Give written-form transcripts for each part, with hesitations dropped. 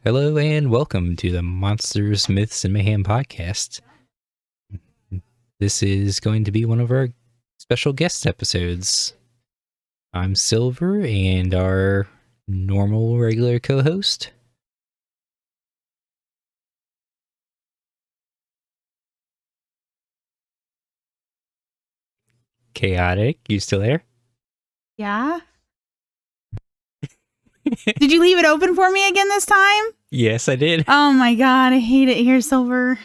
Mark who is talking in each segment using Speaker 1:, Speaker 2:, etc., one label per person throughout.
Speaker 1: Hello and welcome to the Monsters, Myths, and Mayhem podcast. This is going to be one of our special guest episodes. I'm Silver and our normal regular co-host. Chaotic, you still there?
Speaker 2: Yeah? Did you leave it open for me again this time?
Speaker 1: Yes, I did.
Speaker 2: Oh my god, I hate it here, Silver.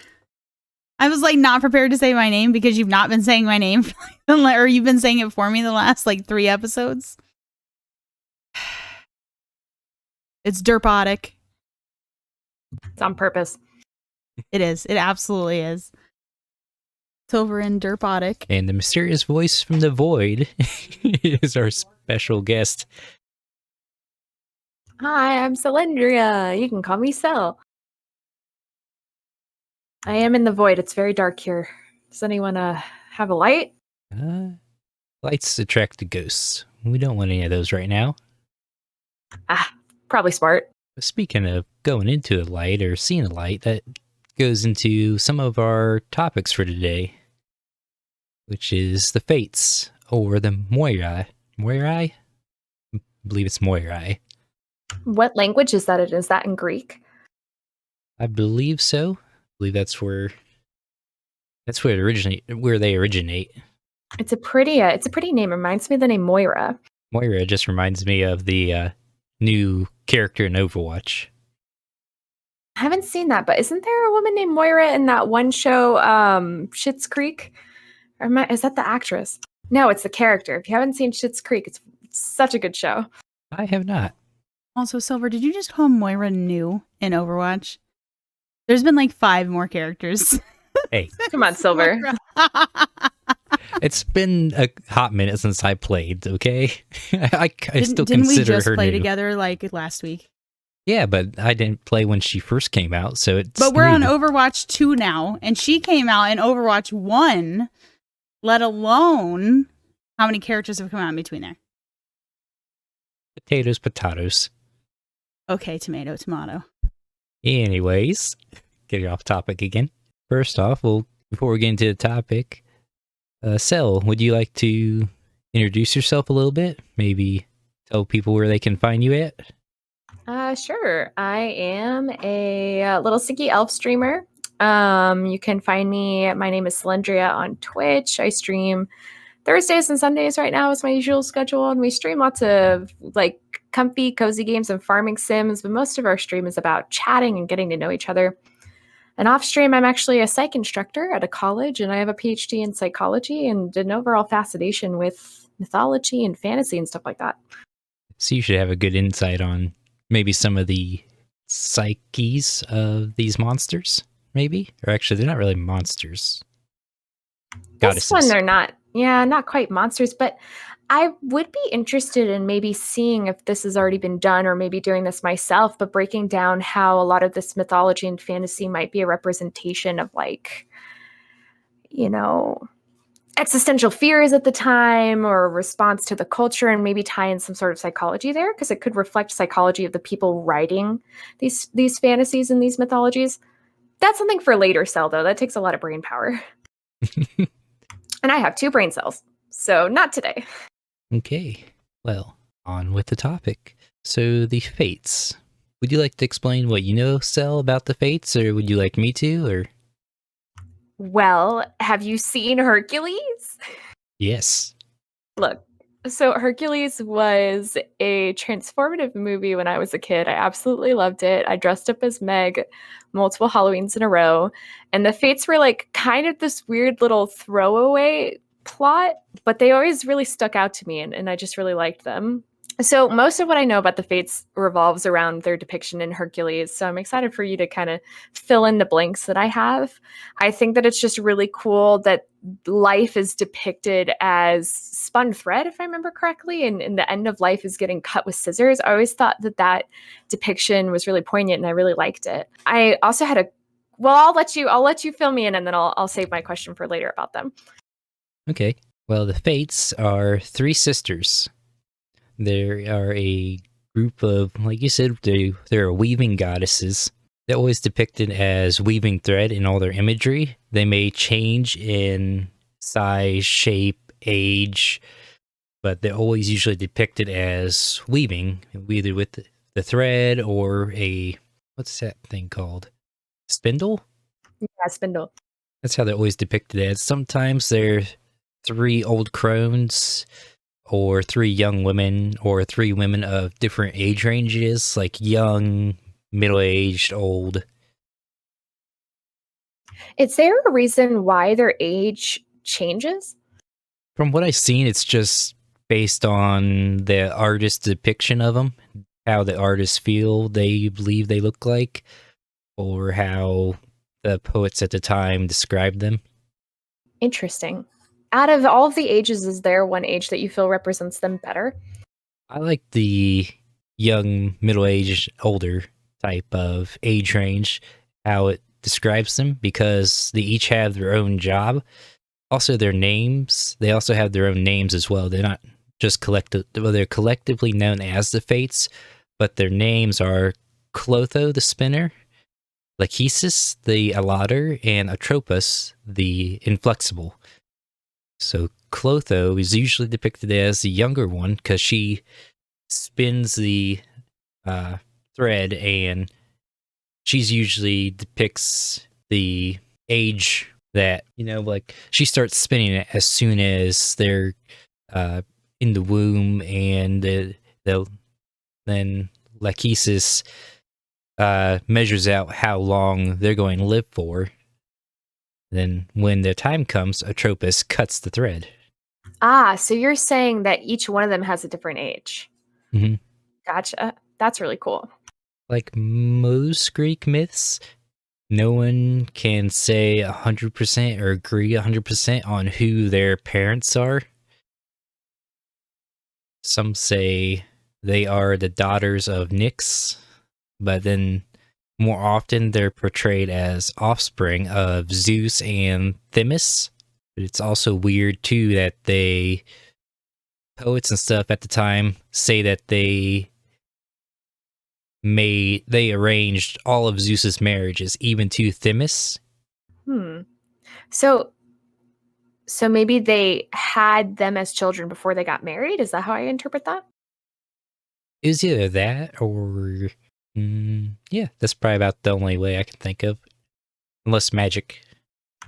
Speaker 2: I was like not prepared to say my name because you've not been saying my name or you've been saying it for me the last like 3 episodes. It's Derpotic.
Speaker 3: It's on purpose.
Speaker 2: It is. It absolutely is. Silver and Derpotic.
Speaker 1: And the mysterious voice from the void is our special guest.
Speaker 3: Hi, I'm Selendrea. You can call me Sel. I am in the void. It's very dark here. Does anyone have a light?
Speaker 1: Lights attract the ghosts. We don't want any of those right now.
Speaker 3: Probably smart.
Speaker 1: Speaking of going into a light or seeing a light, that goes into some of our topics for today, which is the Fates, or the Moirai. Moirai? I believe it's Moirai.
Speaker 3: What language is that? Is that in Greek?
Speaker 1: I believe so. I believe that's where they originate.
Speaker 3: It's a pretty name. It reminds me of the name Moira.
Speaker 1: Moira just reminds me of the new character in Overwatch.
Speaker 3: I haven't seen that, but isn't there a woman named Moira in that one show, Schitt's Creek? Is that the actress? No, it's the character. If you haven't seen Schitt's Creek, it's such a good show.
Speaker 1: I have not.
Speaker 2: Also, Silver, did you just call Moira new in Overwatch? There's been like 5 more characters.
Speaker 1: Hey.
Speaker 3: Come on, Silver.
Speaker 1: It's been a hot minute since I played, okay? I still
Speaker 2: didn't we
Speaker 1: consider
Speaker 2: just
Speaker 1: her
Speaker 2: play
Speaker 1: new.
Speaker 2: together like last week?
Speaker 1: Yeah, but I didn't play when she first came out, so it's
Speaker 2: But we're on
Speaker 1: new.
Speaker 2: Overwatch 2 now, and she came out in Overwatch 1, let alone how many characters have come out in between there?
Speaker 1: Potatoes.
Speaker 2: Okay, tomato.
Speaker 1: Anyways, getting off topic again. First off, before we get into the topic, Sel, would you like to introduce yourself a little bit? Maybe tell people where they can find you at?
Speaker 3: Sure. I am a little sticky elf streamer. You can find me. My name is Selendrea on Twitch. I stream Thursdays and Sundays right now is my usual schedule, and we stream lots of like comfy, cozy games and farming sims, but most of our stream is about chatting and getting to know each other. And off stream, I'm actually a psych instructor at a college, and I have a PhD in psychology and an overall fascination with mythology and fantasy and stuff like that.
Speaker 1: So you should have a good insight on maybe some of the psyches of these monsters, maybe? Or actually, they're not really monsters.
Speaker 3: This one, they're not. Yeah, not quite monsters, but I would be interested in maybe seeing if this has already been done or maybe doing this myself, but breaking down how a lot of this mythology and fantasy might be a representation of like, existential fears at the time or a response to the culture, and maybe tie in some sort of psychology there, because it could reflect psychology of the people writing these fantasies and these mythologies. That's something for later, Cell, though. That takes a lot of brain power. And I have 2 brain cells, so not today.
Speaker 1: Okay, well, on with the topic. So, the Fates. Would you like to explain what you know, Sel, about the Fates, or would you like me to, or?
Speaker 3: Well, have you seen Hercules?
Speaker 1: Yes.
Speaker 3: Look, so Hercules was a transformative movie when I was a kid. I absolutely loved it. I dressed up as Meg multiple Halloweens in a row. And the Fates were like kind of this weird little throwaway plot, but they always really stuck out to me, and I just really liked them. So most of what I know about the Fates revolves around their depiction in Hercules. So I'm excited for you to kind of fill in the blanks that I have. I think that it's just really cool that life is depicted as spun thread, if I remember correctly, and the end of life is getting cut with scissors. I always thought that depiction was really poignant, and I really liked it. I also had I'll let you fill me in, and then I'll save my question for later about them.
Speaker 1: Okay. Well, the Fates are 3 sisters. There are a group of, like you said, they're weaving goddesses. They're always depicted as weaving thread in all their imagery. They may change in size, shape, age, but they're always usually depicted as weaving, either with the thread or what's that thing called? Spindle?
Speaker 3: Yeah, spindle.
Speaker 1: That's how they're always depicted as. Sometimes they're 3 old crones, or 3 young women, or 3 women of different age ranges, like young, middle-aged, old.
Speaker 3: Is there a reason why their age changes?
Speaker 1: From what I've seen, it's just based on the artist's depiction of them, how the artists feel they believe they look like, or how the poets at the time described them.
Speaker 3: Interesting. Out of all of the ages, is there one age that you feel represents them better?
Speaker 1: I like the young, middle-aged, older type of age range, how it describes them, because they each have their own job. Also, their names, they also have their own names as well. They're not just they're collectively known as the Fates, but their names are Clotho the Spinner, Lachesis the Allottor, and Atropos the Inflexible. So Clotho is usually depicted as the younger one because she spins the thread, and she's usually depicts the age that, like she starts spinning it as soon as they're in the womb, and then Lachesis measures out how long they're going to live for. Then when the time comes, Atropos cuts the thread.
Speaker 3: Ah, so you're saying that each one of them has a different age.
Speaker 1: Mm-hmm.
Speaker 3: Gotcha. That's really cool.
Speaker 1: Like most Greek myths, no one can say 100% or agree 100% on who their parents are. Some say they are the daughters of Nyx, but then more often they're portrayed as offspring of Zeus and Themis. But it's also weird too that poets and stuff at the time say that they arranged all of Zeus's marriages, even to Themis.
Speaker 3: So maybe they had them as children before they got married? Is that how I interpret that?
Speaker 1: It was either that or... yeah, that's probably about the only way I can think of. Unless magic.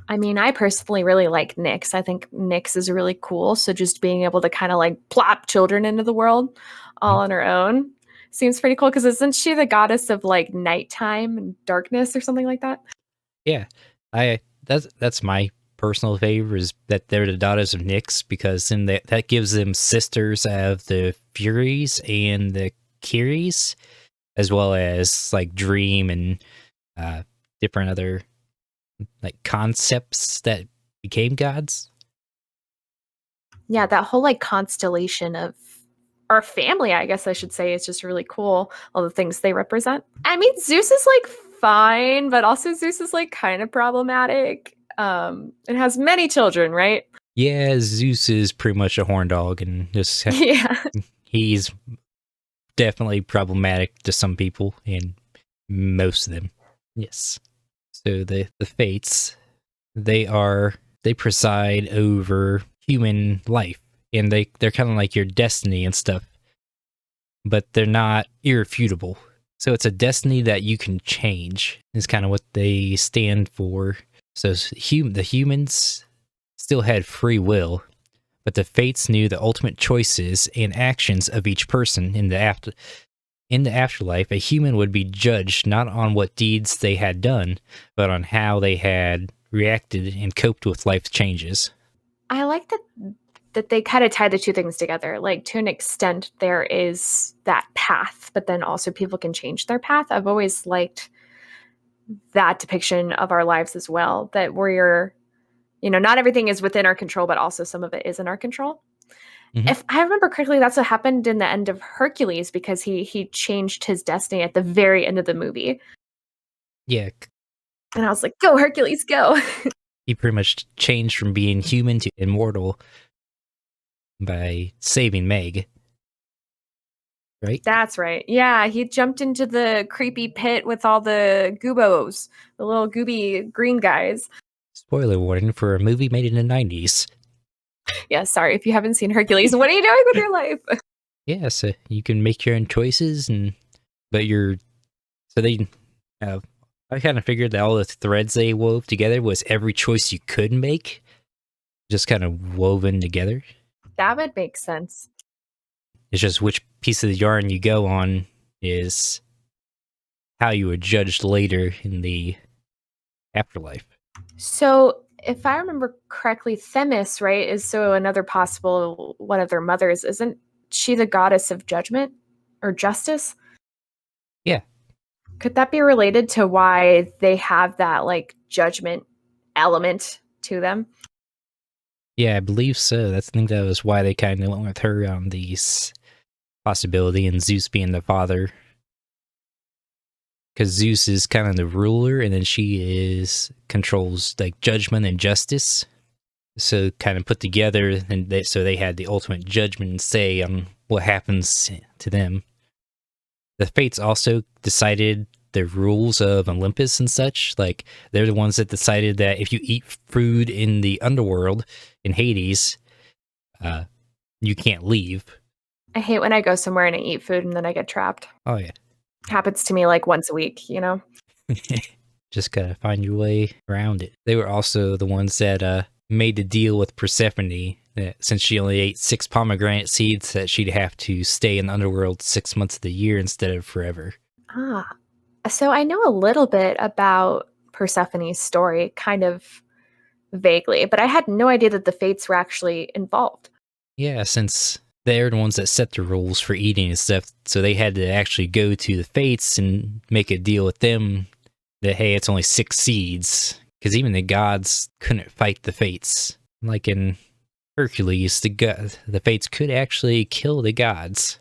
Speaker 3: I mean, I personally really like Nyx. I think Nyx is really cool. So just being able to kind of like plop children into the world all on her own seems pretty cool. Because isn't she the goddess of like nighttime and darkness or something like that?
Speaker 1: Yeah, that's my personal favor, is that they're the daughters of Nyx, because then that gives them sisters of the Furies and the Kyries, as well as like Dream and different other like concepts that became gods.
Speaker 3: Yeah, that whole like constellation of our family, I guess I should say, is just really cool. All the things they represent. I mean, Zeus is like fine, but also Zeus is like kind of problematic. It has many children, right?
Speaker 1: Yeah, Zeus is pretty much a horn dog, and just he's definitely problematic to some people, and most of them. Yes. So the Fates, they preside over human life, and they're kind of like your destiny and stuff, but they're not irrefutable. So it's a destiny that you can change, is kind of what they stand for. So the humans still had free will, but the Fates knew the ultimate choices and actions of each person. In the afterlife, a human would be judged not on what deeds they had done, but on how they had reacted and coped with life's changes.
Speaker 3: I like that they kind of tie the two things together. Like, to an extent, there is that path, but then also people can change their path. I've always liked that depiction of our lives as well, that we're, not everything is within our control, but also some of it is in our control. Mm-hmm. If I remember correctly, that's what happened in the end of Hercules, because he changed his destiny at the very end of the movie.
Speaker 1: Yeah.
Speaker 3: And I was like, go, Hercules, go.
Speaker 1: He pretty much changed from being human to immortal by saving Meg. right?
Speaker 3: That's right. Yeah, he jumped into the creepy pit with all the goobos, the little gooby green guys.
Speaker 1: Spoiler warning for a movie made in the 90s.
Speaker 3: Yeah, sorry if you haven't seen Hercules. What are you doing with your life?
Speaker 1: Yeah, so you can make your own choices, but I kind of figured that all the threads they wove together was every choice you could make, just kind of woven together.
Speaker 3: That would make sense.
Speaker 1: It's just which piece of the yarn you go on is how you were judged later in the afterlife.
Speaker 3: So, if I remember correctly, Themis, right, is so another possible one of their mothers. Isn't she the goddess of judgment or justice?
Speaker 1: Yeah.
Speaker 3: Could that be related to why they have that like judgment element to them?
Speaker 1: Yeah, I believe so. I think that was why they kind of went with her on these possibility, and Zeus being the father. Because Zeus is kind of the ruler, and then she controls like judgment and justice. So kind of put together, and they had the ultimate judgment and say on what happens to them. The Fates also decided the rules of Olympus and such. Like, they're the ones that decided that if you eat food in the underworld, in Hades, you can't leave.
Speaker 3: I hate when I go somewhere and I eat food and then I get trapped.
Speaker 1: Oh, yeah.
Speaker 3: Happens to me like once a week, you know?
Speaker 1: Just gotta find your way around it. They were also the ones that made the deal with Persephone that since she only ate 6 pomegranate seeds, that she'd have to stay in the underworld 6 months of the year instead of forever.
Speaker 3: Ah, so I know a little bit about Persephone's story, kind of vaguely, but I had no idea that the Fates were actually involved.
Speaker 1: Yeah, since they're the ones that set the rules for eating and stuff, so they had to actually go to the Fates and make a deal with them that, hey, it's only 6 seeds, because even the gods couldn't fight the Fates. Like in Hercules, the Fates could actually kill the gods.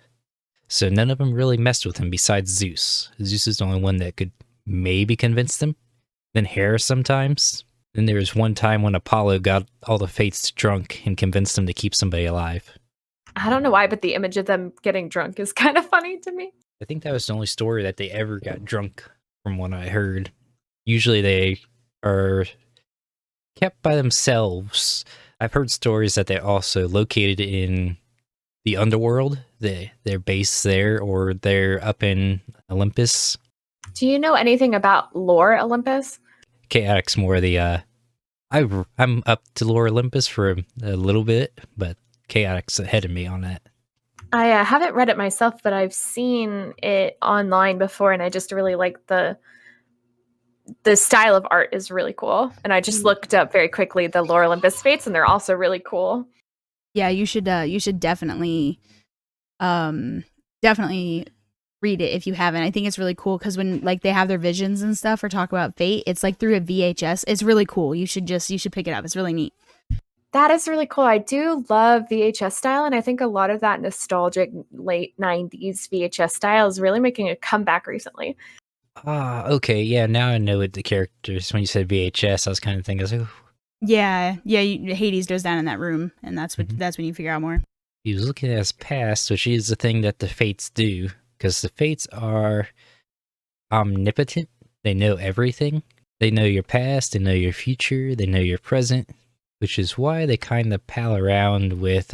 Speaker 1: So none of them really messed with him besides Zeus. Zeus is the only one that could maybe convince them. Then Hera sometimes. Then there was one time when Apollo got all the Fates drunk and convinced them to keep somebody alive.
Speaker 3: I don't know why, but the image of them getting drunk is kind of funny to me.
Speaker 1: I think that was the only story that they ever got drunk, from what I heard. Usually they are kept by themselves. I've heard stories that they're also located in the underworld, their base there, or they're up in Olympus.
Speaker 3: Do you know anything about lore Olympus?
Speaker 1: Chaotic's more the I'm up to lore Olympus for a little bit, but Chaotic's ahead of me on that.
Speaker 3: I haven't read it myself, but I've seen it online before, and I just really like the style of art is really cool. And I just looked up very quickly the lore Olympus Fates, and they're also really cool.
Speaker 2: Yeah, you should definitely definitely read it if you haven't. I think it's really cool because when like they have their visions and stuff or talk about fate, it's like through a VHS. It's really cool. You should pick it up. It's really neat.
Speaker 3: That is really cool. I do love VHS style, and I think a lot of that nostalgic late 90s VHS style is really making a comeback recently.
Speaker 1: Ah, okay, yeah, now I know what the characters, when you said VHS, I was kind of thinking, I was like,
Speaker 2: Yeah, Hades goes down in that room, and that's when you figure out more.
Speaker 1: he was looking at his past, which is the thing that the Fates do, because the Fates are omnipotent. They know everything. They know your past, they know your future, they know your present, which is why they kind of pal around with,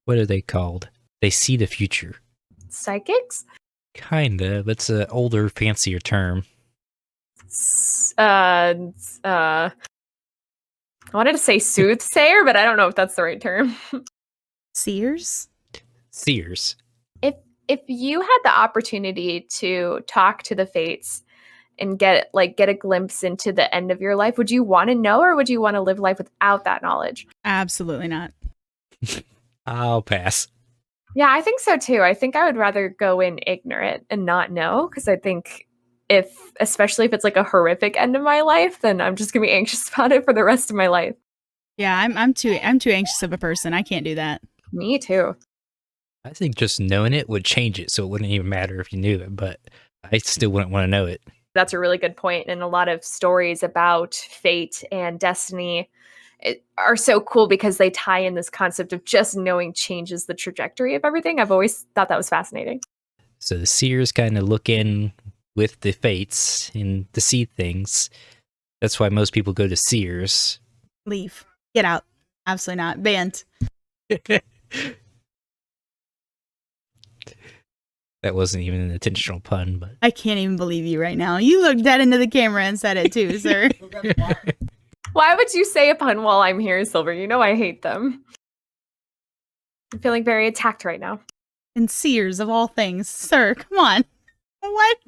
Speaker 1: what are they called? They see the future.
Speaker 3: Psychics?
Speaker 1: Kinda, but it's an older, fancier term.
Speaker 3: I wanted to say soothsayer, but I don't know if that's the right term.
Speaker 2: Seers?
Speaker 1: Seers.
Speaker 3: If you had the opportunity to talk to the Fates and get a glimpse into the end of your life, would you want to know, or would you want to live life without that knowledge?
Speaker 2: Absolutely not.
Speaker 1: I'll pass.
Speaker 3: Yeah, I think so too. I think I would rather go in ignorant and not know, because I think especially if it's like a horrific end of my life, then I'm just gonna be anxious about it for the rest of my life.
Speaker 2: Yeah, I'm too anxious of a person. I can't do that.
Speaker 3: Me too.
Speaker 1: I think just knowing it would change it, so it wouldn't even matter if you knew it, but I still wouldn't want to know it.
Speaker 3: That's a really good point. And a lot of stories about fate and destiny are so cool because they tie in this concept of just knowing changes the trajectory of everything. I've always thought that was fascinating.
Speaker 1: So the seers kind of look in with the fates and to see things. That's why most people go to seers.
Speaker 2: Leave. Get out. Absolutely not. Banned.
Speaker 1: That wasn't even an intentional pun, but
Speaker 2: I can't even believe you right now. You looked dead into the camera and said it too, sir.
Speaker 3: Why would you say a pun while I'm here, Silver? You know I hate them. I'm feeling very attacked right now.
Speaker 2: And Sears of all things. Sir, come on. What?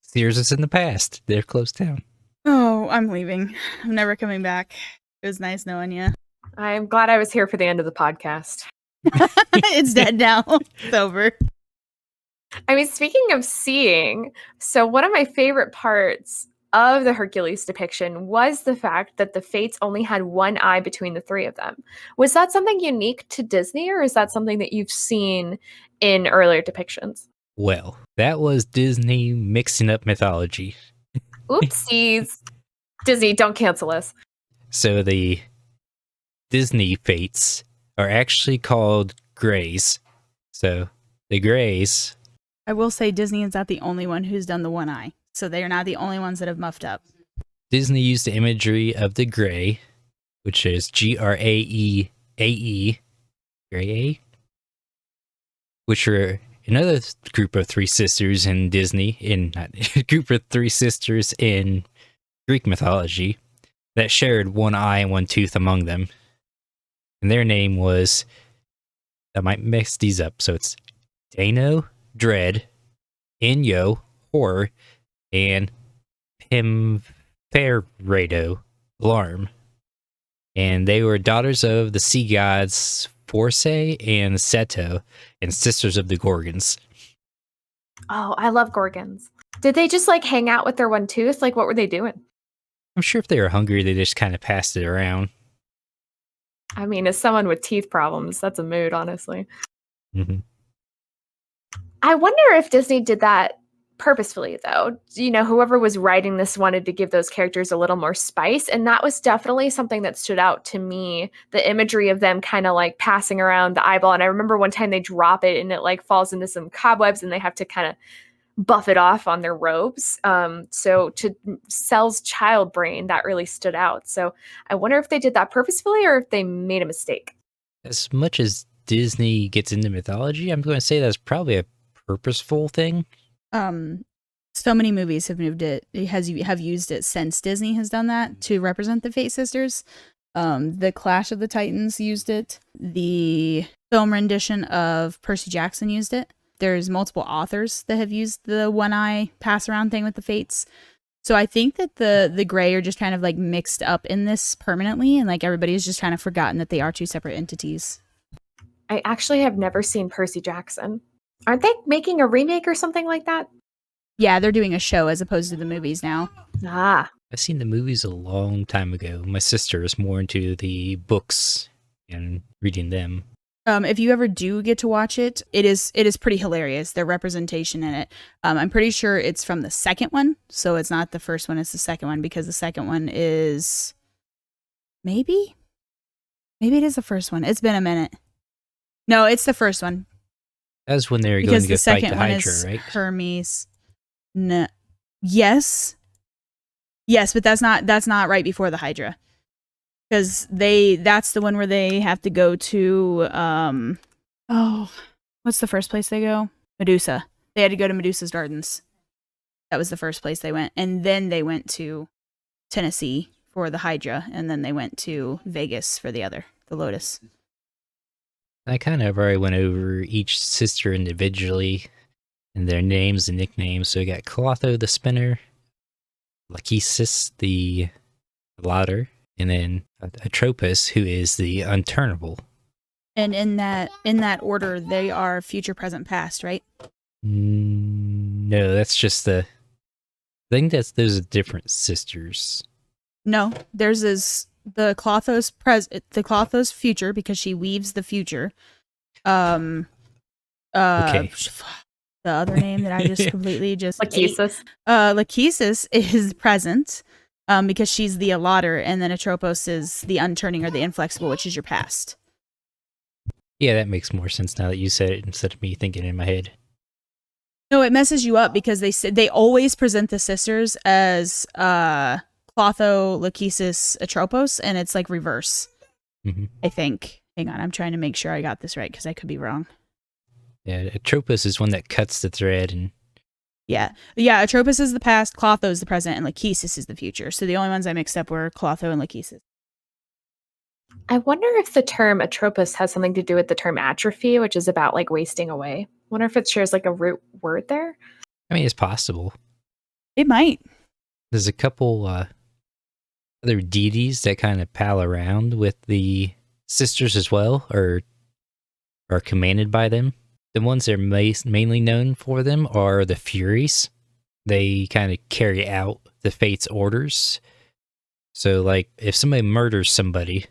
Speaker 1: Sears is in the past. They're closed down.
Speaker 2: Oh, I'm leaving. I'm never coming back. It was nice knowing you.
Speaker 3: I'm glad I was here for the end of the podcast.
Speaker 2: It's dead now. It's over.
Speaker 3: I mean, speaking of seeing, so one of my favorite parts of the Hercules depiction was the fact that the Fates only had one eye between the three of them. Was that something unique to Disney, or is that something that you've seen in earlier depictions?
Speaker 1: Well, that was Disney mixing up mythology.
Speaker 3: Oopsies. Disney, don't cancel us.
Speaker 1: So the Disney Fates are actually called Greys. So the Greys...
Speaker 2: I will say Disney is not the only one who's done the one eye. So they are not the only ones that have muffed up.
Speaker 1: Disney used the imagery of the Grey, which is Graeae, Grey, which are another group of three sisters in Disney, group of three sisters in Greek mythology that shared one eye and one tooth among them. And their name was, I might mix these up, so it's Dano, Dread, Inyo, Horror, and Pimferado, Alarm. And they were daughters of the sea gods Force and Seto, and sisters of the Gorgons.
Speaker 3: Oh, I love Gorgons. Did they just like hang out with their one tooth? Like, what were they doing?
Speaker 1: I'm sure if they were hungry, they just kind of passed it around.
Speaker 3: I mean, as someone with teeth problems, that's a mood, honestly.
Speaker 1: Mm-hmm.
Speaker 3: I wonder if Disney did that purposefully, though. You know, whoever was writing this wanted to give those characters a little more spice, and that was definitely something that stood out to me, the imagery of them kind of like passing around the eyeball. And I remember one time they drop it and it like falls into some cobwebs and they have to kind of buff it off on their robes. So to Cell's child brain, that really stood out. So I wonder if they did that purposefully or if they made a mistake.
Speaker 1: As much as Disney gets into mythology, I'm going to say that's probably a purposeful thing.
Speaker 2: So many movies have have used it since Disney has done that to represent the Fate Sisters. The Clash of the Titans used it. The film rendition of Percy Jackson used it. There's multiple authors that have used the one eye pass around thing with the Fates. So I think that the Grey are just kind of like mixed up in this permanently, and like everybody's just kind of forgotten that they are two separate entities.
Speaker 3: I actually have never seen Percy Jackson. Aren't they making a remake or something like that?
Speaker 2: Yeah, they're doing a show as opposed to the movies now.
Speaker 3: Ah.
Speaker 1: I've seen the movies a long time ago. My sister is more into the books and reading them.
Speaker 2: If you ever do get to watch it, it is pretty hilarious. Their representation in it. I'm pretty sure it's from the second one, so it's not the first one. It's the second one because the second one is maybe it is the first one. It's been a minute. No, it's the first one.
Speaker 1: That's when they were going to go fight the Hydra, right?
Speaker 2: Hermes. No. Yes, but that's not right before the Hydra. Because that's the one where they have to go to, what's the first place they go? Medusa. They had to go to Medusa's Gardens. That was the first place they went. And then they went to Tennessee for the Hydra. And then they went to Vegas for the Lotus.
Speaker 1: I kind of already went over each sister individually and their names and nicknames. So we got Clotho the Spinner, Lachesis the Lauder, and then Atropos, who is the Unturnable.
Speaker 2: And in that order, they are future, present, past, right?
Speaker 1: No, that's just I think those are different sisters.
Speaker 2: No, theirs is the Clotho's future because she weaves the future. Okay. The other name that I just completely just
Speaker 3: Lachesis.
Speaker 2: Lachesis is present. Because she's the Allottor, and then Atropos is the Unturning or the Inflexible, which is your past.
Speaker 1: Yeah, that makes more sense now that you said it instead of me thinking in my head.
Speaker 2: No, it messes you up because they always present the sisters as Clotho, Lachesis, Atropos, and it's like reverse.
Speaker 1: Mm-hmm.
Speaker 2: I think. Hang on, I'm trying to make sure I got this right because I could be wrong.
Speaker 1: Yeah, Atropos is one that cuts the thread, and
Speaker 2: yeah, Atropos is the past, Clotho is the present, and Lachesis is the future. So the only ones I mixed up were Clotho and Lachesis.
Speaker 3: I wonder if the term Atropos has something to do with the term atrophy, which is about like wasting away. Wonder if it shares like a root word there.
Speaker 1: I mean, it's possible.
Speaker 2: It might.
Speaker 1: There's a couple other deities that kind of pal around with the sisters as well, or are commanded by them. The ones that are mainly known for them are the Furies. They kind of carry out the Fate's orders. So, like, if somebody murders somebody,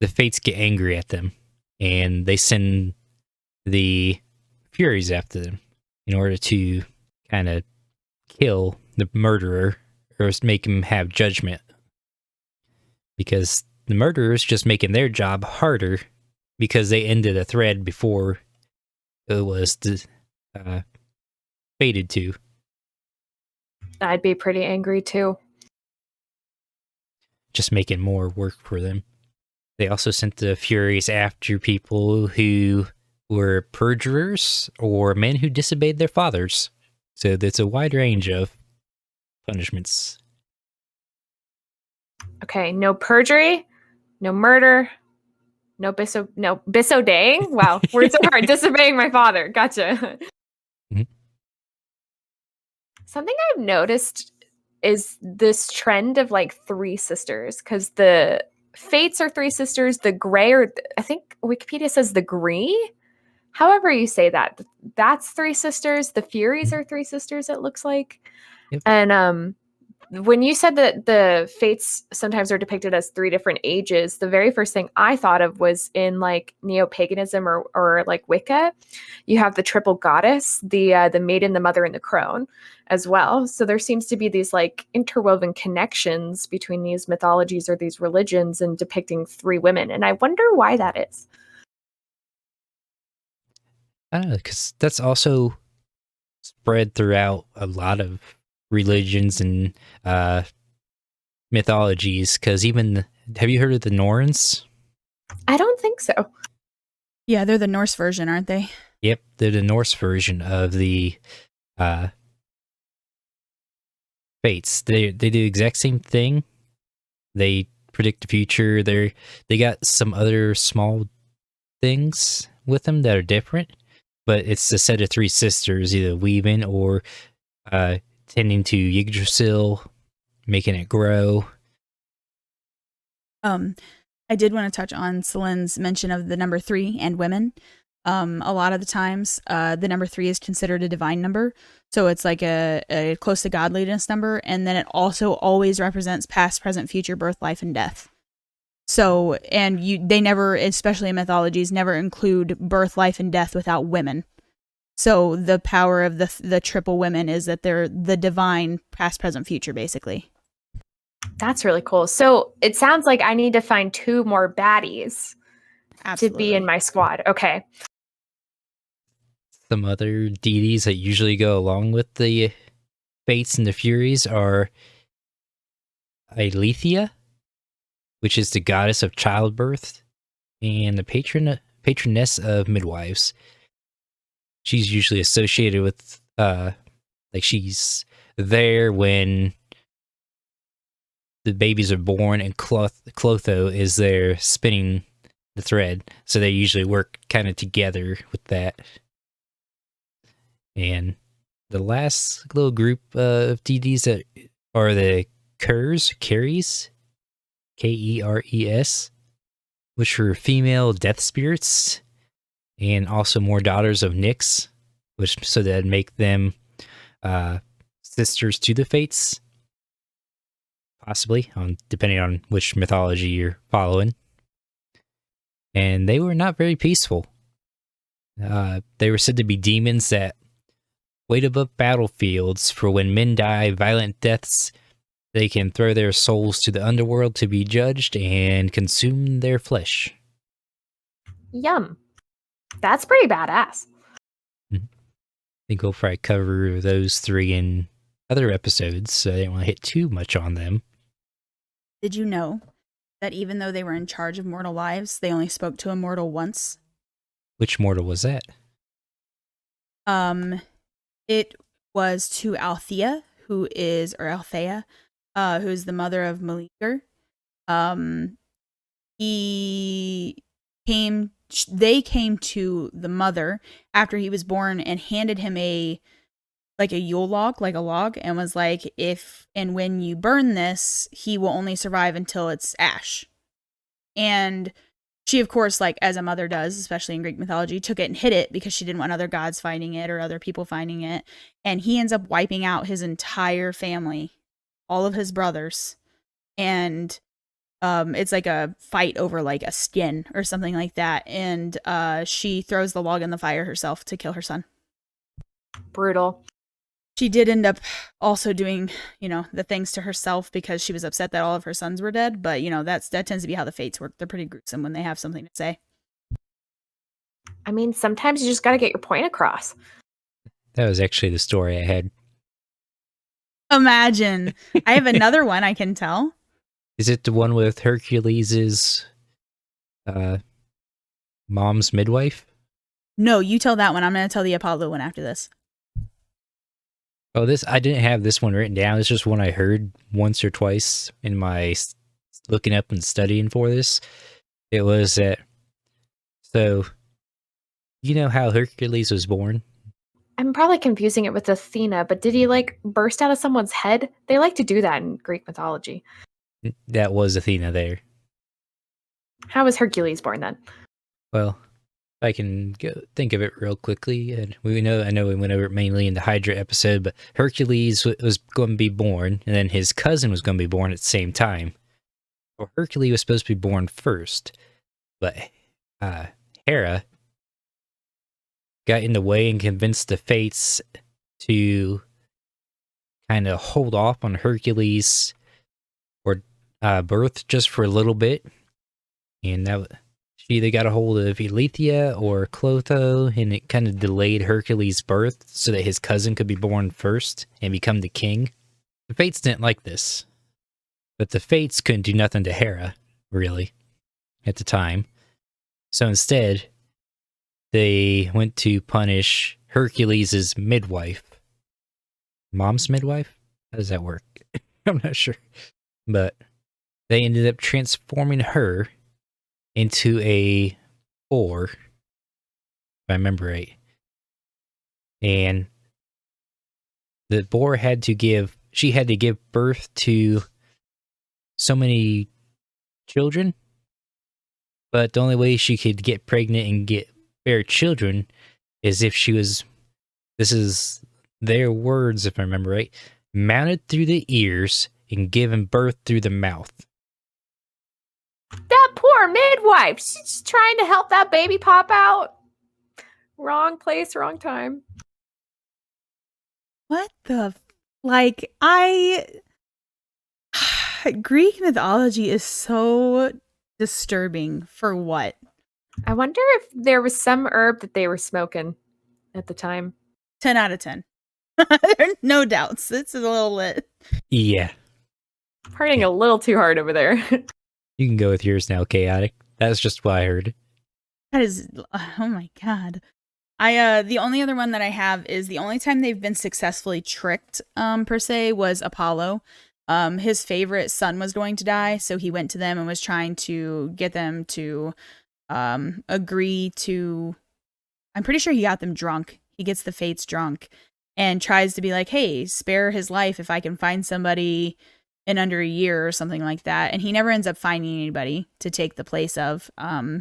Speaker 1: the Fates get angry at them, and they send the Furies after them in order to kind of kill the murderer or make him have judgment. Because the murderer is just making their job harder because they ended a thread before it was fated to.
Speaker 3: I'd be pretty angry too.
Speaker 1: Just making more work for them. They also sent the Furies after people who were perjurers or men who disobeyed their fathers. So there's a wide range of punishments.
Speaker 3: Okay, no perjury, no murder, no disobeying. Wow, words are hard. Disobeying my father. Gotcha.
Speaker 1: Mm-hmm.
Speaker 3: Something I've noticed is this trend of like three sisters, because the Fates are three sisters. The Grey, or I think Wikipedia says the Gree. However you say that, that's three sisters. The Furies are three sisters, it looks like.
Speaker 1: Yep.
Speaker 3: And when you said that the Fates sometimes are depicted as three different ages, the very first thing I thought of was in like neo-paganism or like Wicca. You have the triple goddess, the maiden, the mother, and the crone as well. So there seems to be these like interwoven connections between these mythologies or these religions and depicting three women. And I wonder why that is.
Speaker 1: I don't know, because that's also spread throughout a lot of religions and mythologies. Because even, have you heard of the Norns?
Speaker 3: I don't think so.
Speaker 2: Yeah, they're the Norse version, aren't they?
Speaker 1: Yep, they're the Norse version of the Fates. They do the exact same thing. They predict the future. They got some other small things with them that are different, but it's a set of three sisters, either weaving or tending to Yggdrasil, making it grow.
Speaker 2: I did want to touch on Celine's mention of the number 3 and women. A lot of the times, the number 3 is considered a divine number. So it's like a close to godliness number. And then it also always represents past, present, future, birth, life, and death. So, and they never, especially in mythologies, never include birth, life, and death without women. So the power of the triple women is that they're the divine past, present, future, basically.
Speaker 3: That's really cool. So it sounds like I need to find 2 more baddies.
Speaker 2: Absolutely.
Speaker 3: To be in my squad. Okay.
Speaker 1: Some other deities that usually go along with the Fates and the Furies are Aletheia, which is the goddess of childbirth, and the patroness of midwives. She's usually associated with, like she's there when the babies are born, and Clotho is there spinning the thread. So they usually work kind of together with that. And the last little group of deities that are the Keres, Keres, which are female death spirits, and also more daughters of Nyx, which so that make them sisters to the Fates, possibly, depending on which mythology you're following. And they were not very peaceful. They were said to be demons that wait above battlefields for when men die violent deaths. They can throw their souls to the underworld to be judged and consume their flesh.
Speaker 3: Yum. That's pretty badass.
Speaker 1: think we'll probably cover those 3 in other episodes, so I didn't want to hit too much on them.
Speaker 2: Did you know that even though they were in charge of mortal lives, they only spoke to a mortal once?
Speaker 1: Which mortal was that?
Speaker 2: It was to Althea, who is the mother of Meleager. They came to the mother after he was born and handed him a Yule log, like a log, and was like, when you burn this, he will only survive until it's ash. And she, of course, like as a mother does, especially in Greek mythology, took it and hid it because she didn't want other gods finding it or other people finding it. And he ends up wiping out his entire family, all of his brothers. And it's like a fight over like a skin or something like that. And she throws the log in the fire herself to kill her son.
Speaker 3: Brutal.
Speaker 2: She did end up also doing, the things to herself because she was upset that all of her sons were dead. But, that tends to be how the fates work. They're pretty gruesome when they have something to say.
Speaker 3: I mean, sometimes you just got to get your point across.
Speaker 1: That was actually the story I had.
Speaker 2: Imagine. I have another one I can tell.
Speaker 1: Is it the one with Hercules's mom's midwife?
Speaker 2: No, you tell that one. I'm going to tell the Apollo one after this.
Speaker 1: Oh, I didn't have this one written down. It's just one I heard once or twice in my looking up and studying for this. It was that, so, you know how Hercules was born?
Speaker 3: I'm probably confusing it with Athena, but did he like burst out of someone's head? They like to do that in Greek mythology.
Speaker 1: That was Athena there.
Speaker 3: How was Hercules born then?
Speaker 1: Well, I can think of it real quickly. And I know we went over it mainly in the Hydra episode, but Hercules was going to be born, and then his cousin was going to be born at the same time. Well, Hercules was supposed to be born first, but Hera got in the way and convinced the fates to kind of hold off on Hercules' birth just for a little bit, and she either got a hold of Eileithyia or Clotho, and it kind of delayed Hercules' birth so that his cousin could be born first and become the king. The Fates didn't like this, but the Fates couldn't do nothing to Hera, really, at the time. So instead, they went to punish Hercules' midwife. Mom's midwife? How does that work? I'm not sure. But they ended up transforming her into a boar, if I remember right. And the boar had to give birth to so many children, but the only way she could get pregnant and bear children is if she was, this is their words if I remember right, mounted through the ears and given birth through the mouth.
Speaker 3: That poor midwife. She's just trying to help that baby pop out. Wrong place, wrong time.
Speaker 2: What the... Greek mythology is so disturbing. For what?
Speaker 3: I wonder if there was some herb that they were smoking at the time.
Speaker 2: 10 out of 10. No doubts. It's a little lit.
Speaker 1: Yeah.
Speaker 3: Partying a little too hard over there.
Speaker 1: You can go with yours now, Chaotic. That's just what I heard.
Speaker 2: That is... Oh my god. The only other one that I have is the only time they've been successfully tricked, per se, was Apollo. His favorite son was going to die, so he went to them and was trying to get them to agree to... I'm pretty sure he got them drunk. He gets the fates drunk and tries to be like, hey, spare his life if I can find somebody in under a year or something like that. And he never ends up finding anybody to take the place of,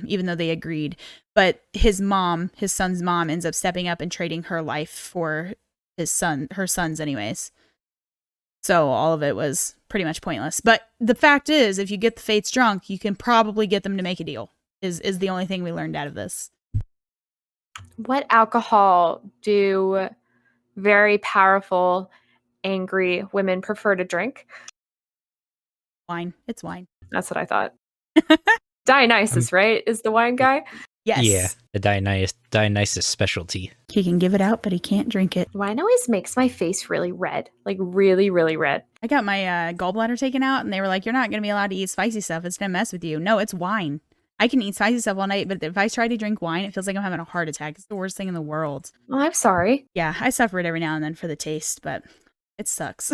Speaker 2: even though they agreed. But his son's mom, ends up stepping up and trading her life for her son's anyways. So all of it was pretty much pointless. But the fact is, if you get the fates drunk, you can probably get them to make a deal, is the only thing we learned out of this.
Speaker 3: What alcohol do very powerful, angry women prefer to drink?
Speaker 2: Wine. It's wine.
Speaker 3: That's what I thought. Dionysus, right? Is the wine guy?
Speaker 2: Yes.
Speaker 1: Yeah, the Dionysus specialty.
Speaker 2: He can give it out, but he can't drink it.
Speaker 3: Wine always makes my face really red. Like really, really red.
Speaker 2: I got my gallbladder taken out, and they were like, "You're not going to be allowed to eat spicy stuff. It's going to mess with you." No, it's wine. I can eat spicy stuff all night, but if I try to drink wine, it feels like I'm having a heart attack. It's the worst thing in the world.
Speaker 3: Oh, I'm sorry.
Speaker 2: Yeah, I suffer it every now and then for the taste, but it sucks.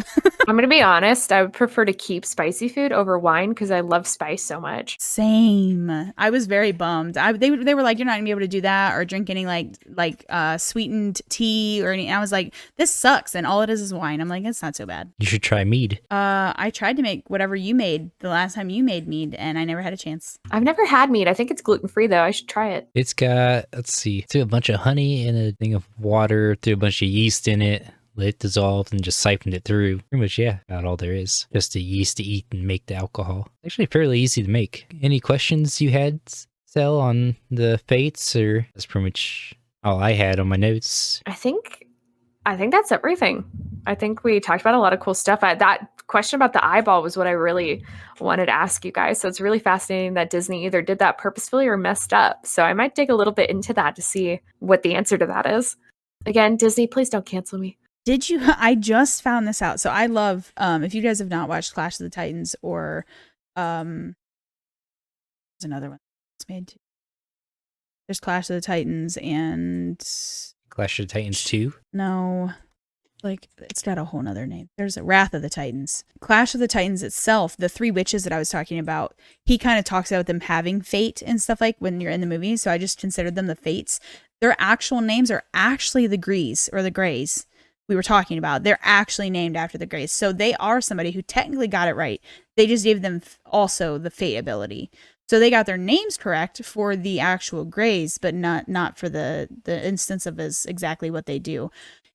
Speaker 3: I'm going to be honest. I would prefer to keep spicy food over wine because I love spice so much.
Speaker 2: Same. I was very bummed. They were like, "You're not gonna be able to do that or drink any like sweetened tea or any." And I was like, "This sucks." And all it is wine. I'm like, "It's not so bad."
Speaker 1: You should try mead.
Speaker 2: I tried to make whatever you made the last time you made mead, and I never had a chance.
Speaker 3: I've never had mead. I think it's gluten-free though. I should try it.
Speaker 1: It's got, let's see, threw a bunch of honey in a thing of water, threw a bunch of yeast in it, let it dissolve, and just siphoned it through. Pretty much, yeah, about all there is. Just the yeast to eat and make the alcohol. Actually fairly easy to make. Any questions you had, Sel, on the fates, or that's pretty much all I had on my notes?
Speaker 3: I think that's everything. I think we talked about a lot of cool stuff. That question about the eyeball was what I really wanted to ask you guys. So it's really fascinating that Disney either did that purposefully or messed up. So I might dig a little bit into that to see what the answer to that is. Again, Disney, please don't cancel me.
Speaker 2: Did you? I just found this out. So I love, if you guys have not watched Clash of the Titans or, there's another one it's made too. There's Clash of the Titans and
Speaker 1: Clash of the Titans 2?
Speaker 2: No, like it's got a whole nother name. There's a Wrath of the Titans. Clash of the Titans itself, the three witches that I was talking about, he kind of talks about them having fate and stuff like when you're in the movie. So I just considered them the fates. Their actual names are actually the Greys or the Greys we were talking about. They're actually named after the Greys. So they are somebody who technically got it right. They just gave them also the fate ability. So they got their names correct for the actual Greys, but not for the instance of as exactly what they do.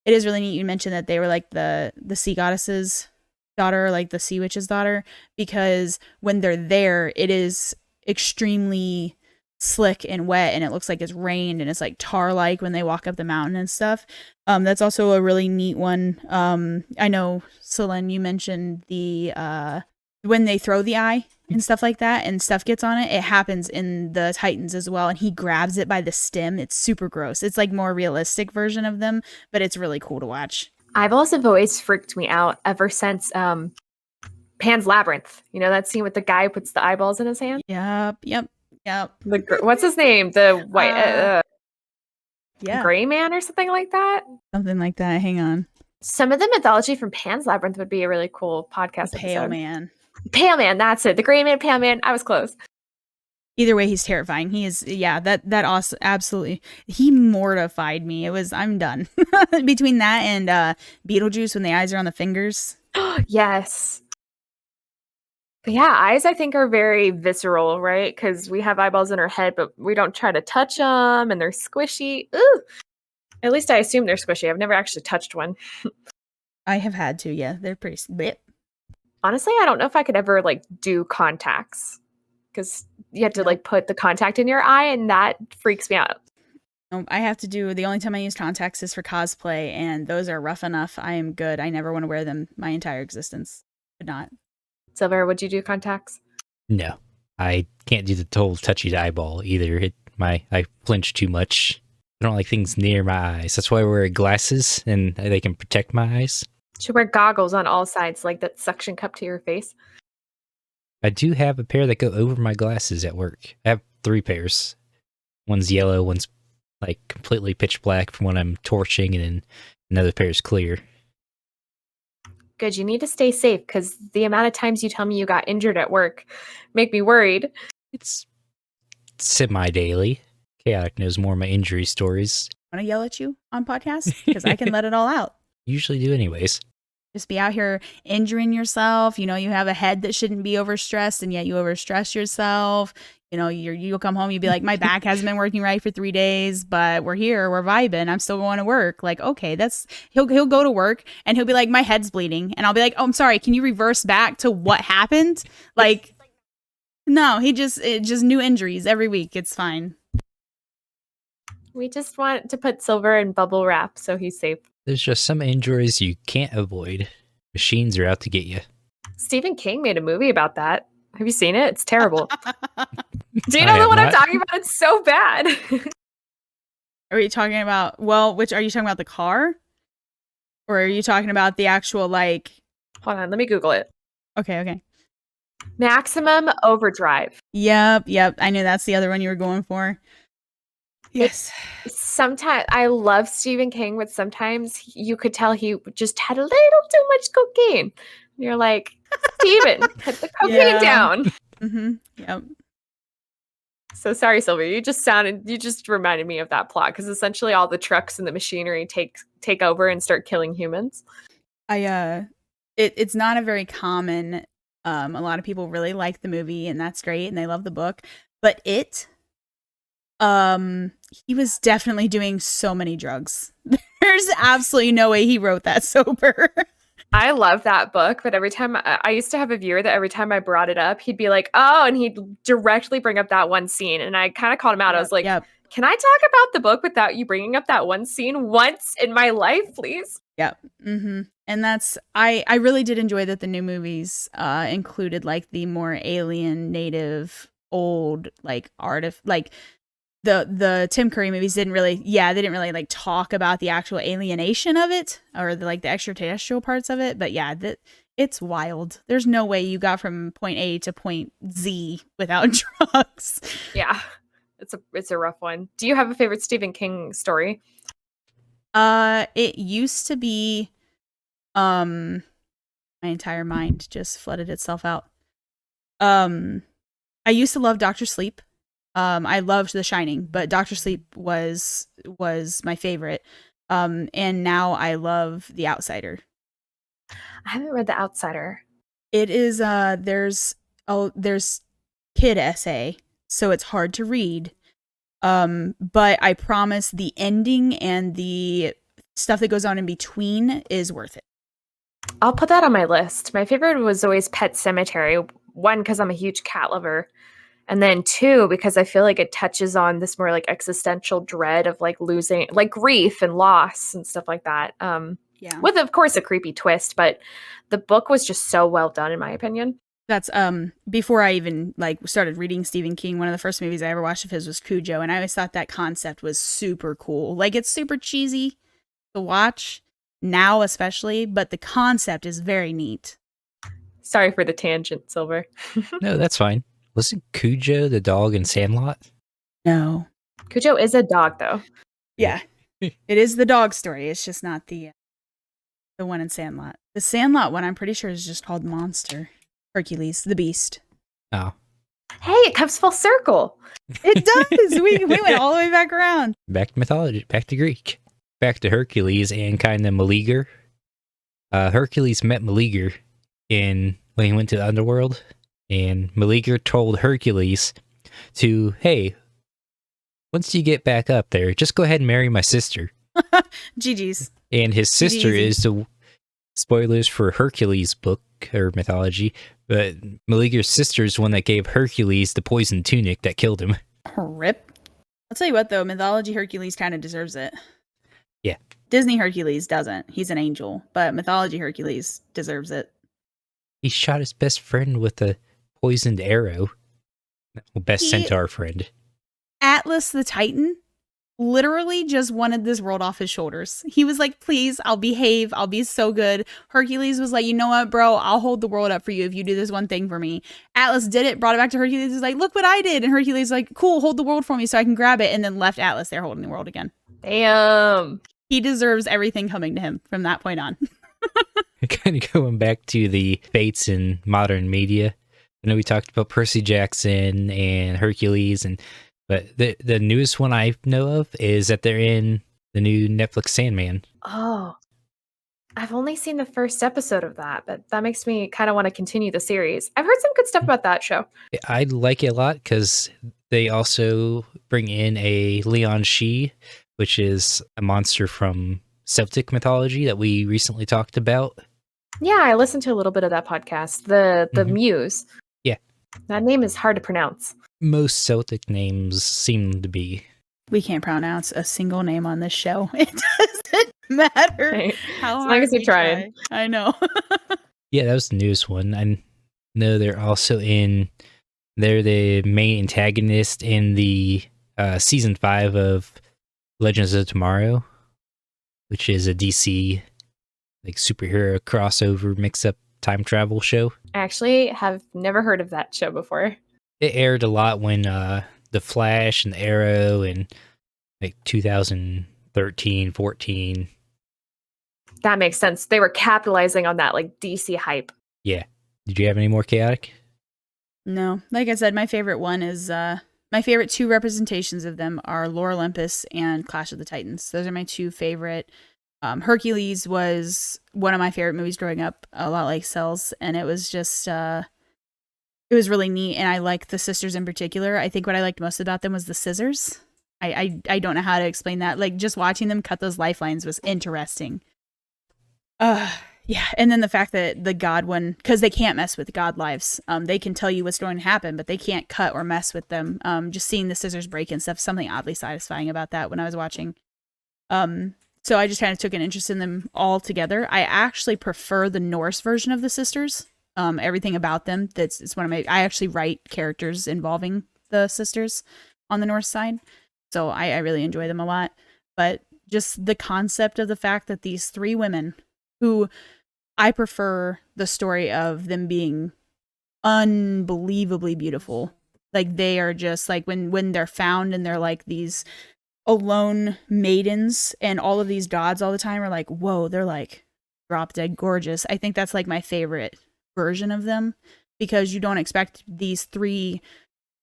Speaker 2: It is really neat you mentioned that they were like the sea goddess's daughter, like the sea witch's daughter, because when they're there, it is extremely slick and wet, and it looks like it's rained, and it's like tar-like when they walk up the mountain and stuff. That's also a really neat one. I know, Selene, you mentioned the when they throw the eye and stuff like that and stuff gets on it, it happens in the Titans as well, and he grabs it by the stem. It's super gross. It's like more realistic version of them, but it's really cool to watch.
Speaker 3: Eyeballs have always freaked me out ever since Pan's Labyrinth. You know that scene with the guy who puts the eyeballs in his hand?
Speaker 2: Yep.
Speaker 3: What's his name? The white gray man or something like that?
Speaker 2: Something like that. Hang on.
Speaker 3: Some of the mythology from Pan's Labyrinth would be a really cool podcast
Speaker 2: Pale
Speaker 3: episode.
Speaker 2: man.
Speaker 3: Pale man, that's it. The gray man, pale man. I was close.
Speaker 2: Either way, he's terrifying. He is, that also, absolutely. He mortified me. I'm done. Between that and Beetlejuice when the eyes are on the fingers.
Speaker 3: Yes. But yeah, eyes I think are very visceral, right? Because we have eyeballs in our head, but we don't try to touch them, and they're squishy. Ooh. At least I assume they're squishy. I've never actually touched one.
Speaker 2: I have had to, yeah. They're pretty bleh.
Speaker 3: Honestly, I don't know if I could ever like do contacts because you have to like put the contact in your eye, and that freaks me out.
Speaker 2: I have to do, the only time I use contacts is for cosplay, and those are rough enough. I am good. I never want to wear them my entire existence. Could not.
Speaker 3: Silver, would you do contacts?
Speaker 1: No, I can't do the total touchy eyeball either. I flinch too much. I don't like things near my eyes. That's why I wear glasses, and they can protect my eyes.
Speaker 3: Should wear goggles on all sides, like that suction cup to your face.
Speaker 1: I do have a pair that go over my glasses at work. I have 3 pairs. One's yellow, one's like completely pitch black from when I'm torching, and then another pair is clear.
Speaker 3: Good, you need to stay safe because the amount of times you tell me you got injured at work make me worried.
Speaker 1: It's semi-daily. Kaotic knows more of my injury stories.
Speaker 2: Want to yell at you on podcast? Because I can let it all out.
Speaker 1: Usually do anyways.
Speaker 2: Just be out here injuring yourself. You know, you have a head that shouldn't be overstressed, and yet you overstress yourself. You know, you'll come home, you'll be like, my back hasn't been working right for 3 days, but we're here, we're vibing. I'm still going to work. Like, okay, he'll go to work and he'll be like, my head's bleeding. And I'll be like, oh, I'm sorry. Can you reverse back to what happened? Like, no, just new injuries every week. It's fine.
Speaker 3: We just want to put Silver in bubble wrap so he's safe.
Speaker 1: There's just some injuries you can't avoid. Machines are out to get you.
Speaker 3: Stephen King made a movie about that. Have you seen it? It's terrible. Do you
Speaker 1: I
Speaker 3: know the
Speaker 1: have
Speaker 3: one I'm
Speaker 1: not.
Speaker 3: talking about? It's so bad.
Speaker 2: Are you talking about, well, which, are you talking about the car? Or are you talking about the actual, like,
Speaker 3: Hold on, let me Google it.
Speaker 2: okay.
Speaker 3: Maximum Overdrive.
Speaker 2: Yep. I knew that's the other one you were going for. Yes.
Speaker 3: Sometimes I love Stephen King, but sometimes you could tell he just had a little too much cocaine. And you're like, Stephen, cut the cocaine
Speaker 2: Yeah.
Speaker 3: down.
Speaker 2: Mm-hmm. Yep.
Speaker 3: So sorry, Sylvia. You just reminded me of that plot because essentially all the trucks and the machinery take over and start killing humans.
Speaker 2: It's not a very common, a lot of people really like the movie and that's great and they love the book, but he was definitely doing so many drugs. There's absolutely no way he wrote that sober.
Speaker 3: I love that book, but every time I used to have a viewer that every time I brought it up, he'd be like, "Oh," and he'd directly bring up that one scene, and I kind of called him out. I was like,
Speaker 2: Yep.
Speaker 3: "Can I talk about the book without you bringing up that one scene once in my life, please?"
Speaker 2: Yep. Mm-hmm. And that's, I really did enjoy that the new movies included like the more alien, native, old, like like the Tim Curry movies they didn't really like talk about the actual alienation of it or the extraterrestrial parts of it. But yeah, it's wild. There's no way you got from point A to point Z without drugs.
Speaker 3: Yeah, it's a rough one. Do you have a favorite Stephen King story?
Speaker 2: It used to be, my entire mind just flooded itself out. I used to love Dr. Sleep. I loved The Shining, but Dr. Sleep was my favorite. And now I love The Outsider.
Speaker 3: I haven't read The Outsider.
Speaker 2: It is there's kid essay, so it's hard to read. But I promise the ending and the stuff that goes on in between is worth it.
Speaker 3: I'll put that on my list. My favorite was always Pet Sematary. One, because I'm a huge cat lover. And then two, because I feel like it touches on this more like existential dread of like losing, like grief and loss and stuff like that.
Speaker 2: Yeah.
Speaker 3: With, of course, a creepy twist, but the book was just so well done, in my opinion.
Speaker 2: That's before I even like started reading Stephen King, one of the first movies I ever watched of his was Cujo, and I always thought that concept was super cool. Like it's super cheesy to watch now, especially, but the concept is very neat.
Speaker 3: Sorry for the tangent, Silver.
Speaker 1: No, that's fine. Wasn't Cujo the dog in Sandlot?
Speaker 2: No.
Speaker 3: Cujo is a dog, though.
Speaker 2: Yeah. It is the dog story. It's just not the one in Sandlot. The Sandlot one, I'm pretty sure, is just called Monster. Hercules, the Beast.
Speaker 1: Oh.
Speaker 3: Hey, it comes full circle.
Speaker 2: It does. we went all the way back around.
Speaker 1: Back to mythology, back to Greek. Back to Hercules and kind of Meleager. Hercules met Meleager when he went to the underworld. And Meleager told Hercules to, hey, once you get back up there, just go ahead and marry my sister.
Speaker 2: GG's.
Speaker 1: And his sister is the, spoilers for Hercules' book or mythology, but Meleager's sister is one that gave Hercules the poison tunic that killed him.
Speaker 2: Rip. I'll tell you what, though, mythology Hercules kind of deserves it.
Speaker 1: Yeah.
Speaker 2: Disney Hercules doesn't. He's an angel, but mythology Hercules deserves it.
Speaker 1: He shot his best friend with a poisoned arrow. Well, best centaur friend.
Speaker 2: Atlas the Titan literally just wanted this world off his shoulders. He was like, please, I'll behave. I'll be so good. Hercules was like, you know what, bro? I'll hold the world up for you if you do this one thing for me. Atlas did it, brought it back to Hercules. He's like, look what I did. And Hercules was like, cool, hold the world for me so I can grab it. And then left Atlas there holding the world again.
Speaker 3: Damn.
Speaker 2: He deserves everything coming to him from that point on.
Speaker 1: Kind of going back to the fates in modern media. I know we talked about Percy Jackson and Hercules, but the newest one I know of is that they're in the new Netflix Sandman.
Speaker 3: Oh, I've only seen the first episode of that, but that makes me kind of want to continue the series. I've heard some good stuff about that show.
Speaker 1: I like it a lot because they also bring in a Leon Shi, which is a monster from Celtic mythology that we recently talked about.
Speaker 3: Yeah, I listened to a little bit of that podcast. The Muse.
Speaker 1: Yeah.
Speaker 3: That name is hard to pronounce.
Speaker 1: Most Celtic names seem to be.
Speaker 2: We can't pronounce a single name on this show. It doesn't matter
Speaker 3: Right.
Speaker 2: how
Speaker 3: As
Speaker 2: hard
Speaker 3: long as you're
Speaker 2: we
Speaker 3: trying.
Speaker 2: try. I know.
Speaker 1: Yeah, that was the newest one. I know they're also in They're the main antagonist in the season 5 of Legends of Tomorrow, which is a DC like superhero crossover mix-up time travel show.
Speaker 3: I actually have never heard of that show before.
Speaker 1: It aired a lot when The Flash and Arrow in like 2013, 14.
Speaker 3: That makes sense. They were capitalizing on that like DC hype.
Speaker 1: Yeah. Did you have any more Chaotic?
Speaker 2: No. Like I said, my favorite one is my favorite 2 representations of them are Lore Olympus and Clash of the Titans. Those are my 2 favorite. Hercules was one of my favorite movies growing up, a lot like Cells, and it was just it was really neat, and I like the sisters in particular. I think what I liked most about them was the scissors. I don't know how to explain that. Like, just watching them cut those lifelines was interesting. Yeah, and then the fact that the God one, because they can't mess with God lives. They can tell you what's going to happen, but they can't cut or mess with them. Just seeing the scissors break and stuff, something oddly satisfying about that when I was watching. So I just kind of took an interest in them all together. I actually prefer the Norse version of the sisters. Everything about them, it's one of my. I actually write characters involving the sisters on the Norse side, so I really enjoy them a lot. But just the concept of the fact that these 3 women, who I prefer the story of them being unbelievably beautiful, like they are just like when they're found and they're like these alone maidens, and all of these gods all the time are like, whoa, they're like drop dead gorgeous. I think that's like my favorite version of them, because you don't expect these 3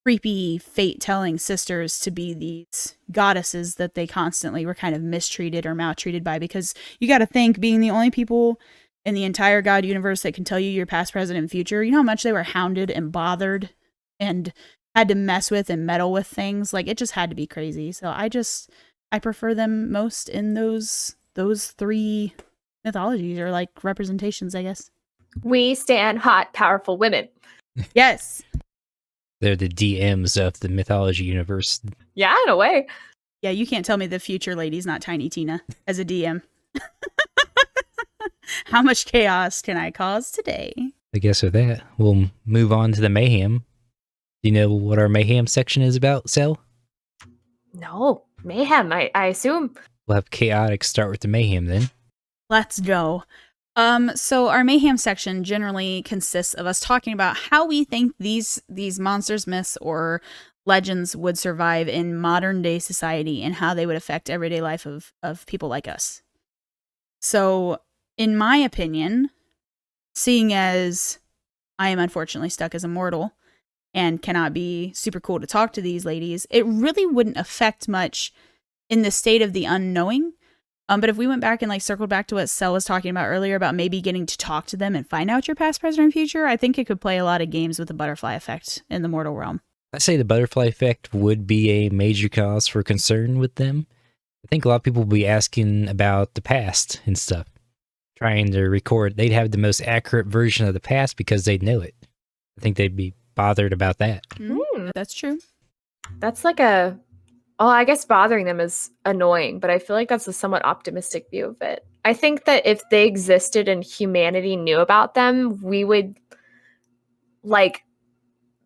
Speaker 2: creepy fate-telling sisters to be these goddesses that they constantly were kind of mistreated or maltreated by, because you got to think, being the only people in the entire God universe that can tell you your past, present, and future, you know how much they were hounded and bothered and had to mess with and meddle with things. Like, it just had to be crazy. So I prefer them most in those 3 mythologies, or like representations, I guess.
Speaker 3: We stand hot, powerful women.
Speaker 2: Yes.
Speaker 1: They're the DMs of the mythology universe.
Speaker 3: Yeah, in a way.
Speaker 2: Yeah, you can't tell me the future lady's not Tiny Tina as a DM. How much chaos can I cause today?
Speaker 1: I guess with that, we'll move on to the Mayhem. Do you know what our Mayhem section is about, Sel?
Speaker 3: No, Mayhem, I assume.
Speaker 1: We'll have Chaotic start with the Mayhem then.
Speaker 2: Let's go. So our Mayhem section generally consists of us talking about how we think these monsters, myths, or legends would survive in modern day society and how they would affect everyday life of people like us. So, in my opinion, seeing as I am unfortunately stuck as a mortal and cannot be super cool to talk to these ladies, it really wouldn't affect much in the state of the unknowing. But if we went back and like circled back to what Sel was talking about earlier about maybe getting to talk to them and find out your past, present, and future, I think it could play a lot of games with the butterfly effect in the mortal realm.
Speaker 1: I say the butterfly effect would be a major cause for concern with them. I think a lot of people will be asking about the past and stuff, trying to record. They'd have the most accurate version of the past because they'd know it. I think they'd be bothered about that.
Speaker 2: That's true.
Speaker 3: That's like a... Oh, I guess bothering them is annoying, but I feel like that's a somewhat optimistic view of it. I think that if they existed and humanity knew about them, we would, like,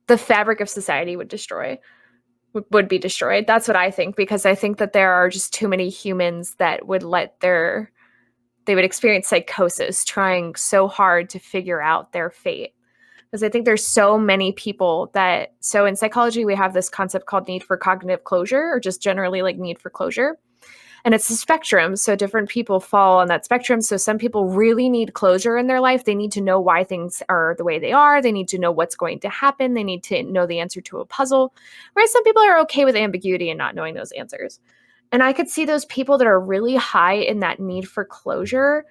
Speaker 3: the fabric of society would be destroyed. That's what I think, because I think that there are just too many humans that would they would experience psychosis trying so hard to figure out their fate. Because I think there's so many people so in psychology, we have this concept called need for cognitive closure, or just generally like need for closure. And it's a spectrum. So different people fall on that spectrum. So some people really need closure in their life. They need to know why things are the way they are. They need to know what's going to happen. They need to know the answer to a puzzle. Whereas some people are okay with ambiguity and not knowing those answers. And I could see those people that are really high in that need for closure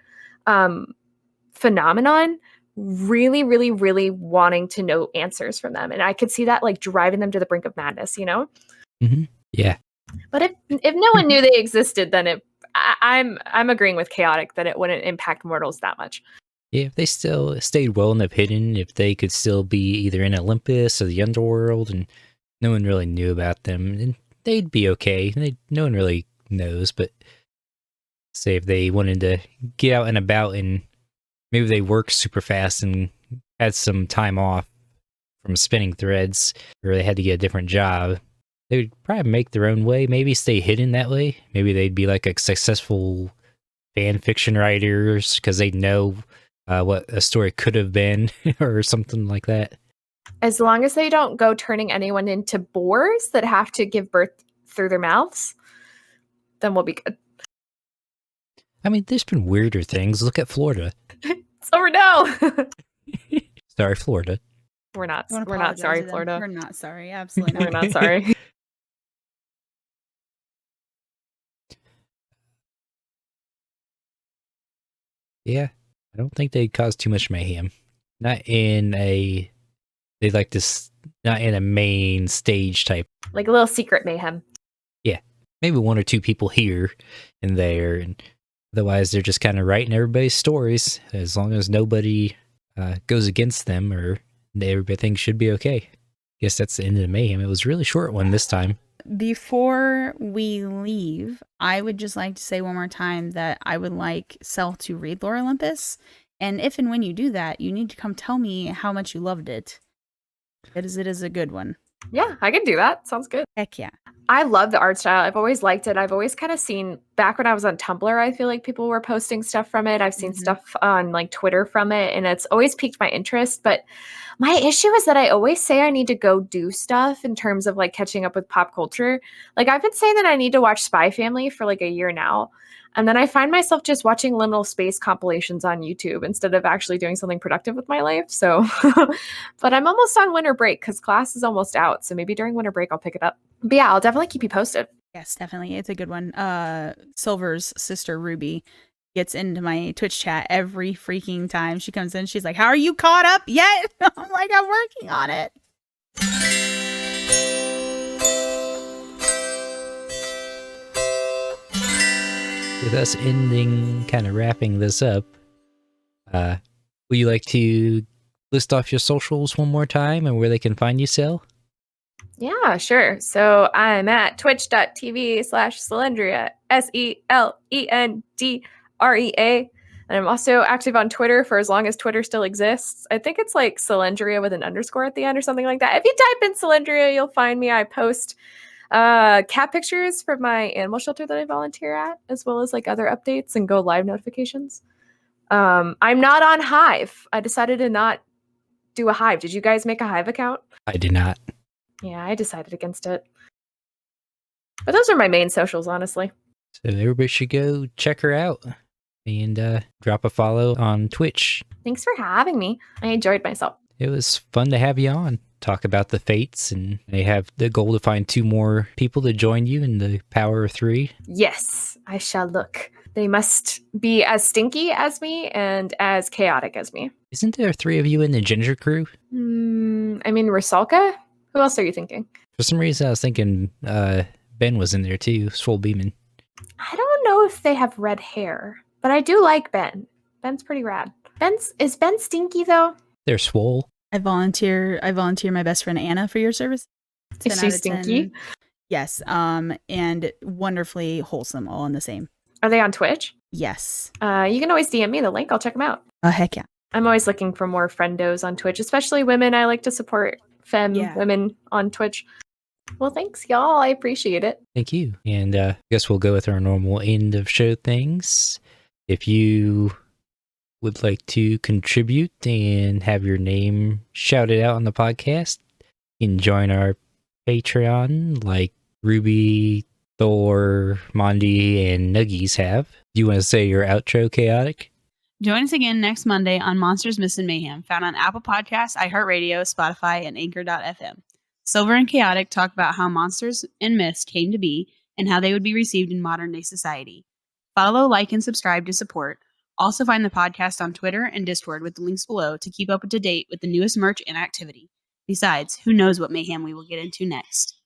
Speaker 3: phenomenon really, really, really wanting to know answers from them. And I could see that like driving them to the brink of madness, you know?
Speaker 1: Mm-hmm. Yeah.
Speaker 3: But if no one knew they existed, then I'm agreeing with Chaotic that it wouldn't impact mortals that much.
Speaker 1: Yeah, if they still stayed well enough hidden, if they could still be either in Olympus or the underworld and no one really knew about them, then they'd be okay. No one really knows, but say if they wanted to get out and about and maybe they work super fast and had some time off from spinning threads, or they had to get a different job, they would probably make their own way, maybe stay hidden that way. Maybe they'd be like a successful fan fiction writers because they know what a story could have been or something like that.
Speaker 3: As long as they don't go turning anyone into boars that have to give birth through their mouths, then we'll be good.
Speaker 1: I mean, there's been weirder things. Look at Florida.
Speaker 3: Silver, no!
Speaker 1: Sorry, Florida.
Speaker 3: We're not
Speaker 2: I wanna
Speaker 3: sorry,
Speaker 2: apologize to them.
Speaker 3: Florida.
Speaker 2: We're not sorry. Absolutely not.
Speaker 3: We're not sorry.
Speaker 1: Yeah, I don't think they'd cause too much mayhem. Not in a, they like this, not in a main stage type.
Speaker 3: Like a little secret mayhem.
Speaker 1: Yeah, maybe one or two people here and there, and otherwise they're just kind of writing everybody's stories. As long as nobody goes against them, or everything should be okay. Guess that's the end of the mayhem. It was a really short one this time.
Speaker 2: Before we leave, I would just like to say one more time that I would like Sel to read Lore Olympus. And if and when you do that, you need to come tell me how much you loved it. Because it is a good one.
Speaker 3: Yeah, I can do that. Sounds good.
Speaker 2: Heck yeah.
Speaker 3: I love the art style. I've always liked it. I've always kind of seen, back when I was on Tumblr, I feel like people were posting stuff from it. I've seen stuff on like Twitter from it, and it's always piqued my interest. But my issue is that I always say I need to go do stuff in terms of like catching up with pop culture. Like I've been saying that I need to watch Spy Family for like a year now. And then I find myself just watching liminal space compilations on YouTube instead of actually doing something productive with my life. So, but I'm almost on winter break because class is almost out. So maybe during winter break, I'll pick it up. But yeah, I'll definitely keep you posted.
Speaker 2: Yes, definitely. It's a good one. Silver's sister, Ruby, gets into my Twitch chat every freaking time she comes in. She's like, how are you caught up yet? I'm like, I'm working on it.
Speaker 1: With us ending, kind of wrapping this up, would you like to list off your socials one more time and where they can find you, Sel?
Speaker 3: Yeah, sure. So I'm at twitch.tv/Selendrea, SELENDREA. And I'm also active on Twitter for as long as Twitter still exists. I think it's like Selendrea with an underscore at the end or something like that. If you type in Selendrea, you'll find me. I post cat pictures from my animal shelter that I volunteer at, as well as like other updates and go live notifications. I'm not on Hive. I decided to not do a Hive. Did you guys make a Hive account?
Speaker 1: I did not.
Speaker 3: Yeah, I decided against it. But those are my main socials, honestly.
Speaker 1: So everybody should go check her out and drop a follow on Twitch.
Speaker 3: Thanks for having me. I enjoyed myself.
Speaker 1: It was fun to have you on. Talk about the fates, and they have the goal to find 2 more people to join you in the power of 3.
Speaker 3: Yes, I shall look. They must be as stinky as me and as chaotic as me.
Speaker 1: Isn't there 3 of you in the Ginger crew?
Speaker 3: I mean, Rusalka? Who else are you thinking?
Speaker 1: For some reason, I was thinking Ben was in there too, Swole Beeman.
Speaker 3: I don't know if they have red hair, but I do like Ben. Ben's pretty rad. Is Ben stinky though?
Speaker 1: They're swole.
Speaker 2: I volunteer my best friend Anna for your service.
Speaker 3: Is she stinky?
Speaker 2: Yes. And wonderfully wholesome, all in the same.
Speaker 3: Are they on Twitch?
Speaker 2: Yes.
Speaker 3: You can always DM me the link. I'll check them out.
Speaker 2: Oh, heck yeah.
Speaker 3: I'm always looking for more friendos on Twitch, especially women. I like to support women on Twitch. Well, thanks, y'all. I appreciate it.
Speaker 1: Thank you. And I guess we'll go with our normal end of show things. If you would like to contribute and have your name shouted out on the podcast, you can join our Patreon like Ruby, Thor, Mondi, and Nuggies have. Do you want to say your outro, Chaotic?
Speaker 2: Join us again next Monday on Monsters, Myths, and Mayhem, found on Apple Podcasts, iHeartRadio, Spotify, and Anchor.fm. Silver and Chaotic talk about how monsters and myths came to be and how they would be received in modern-day society. Follow, like, and subscribe to support. Also find the podcast on Twitter and Discord with the links below to keep up to date with the newest merch and activity. Besides, who knows what mayhem we will get into next.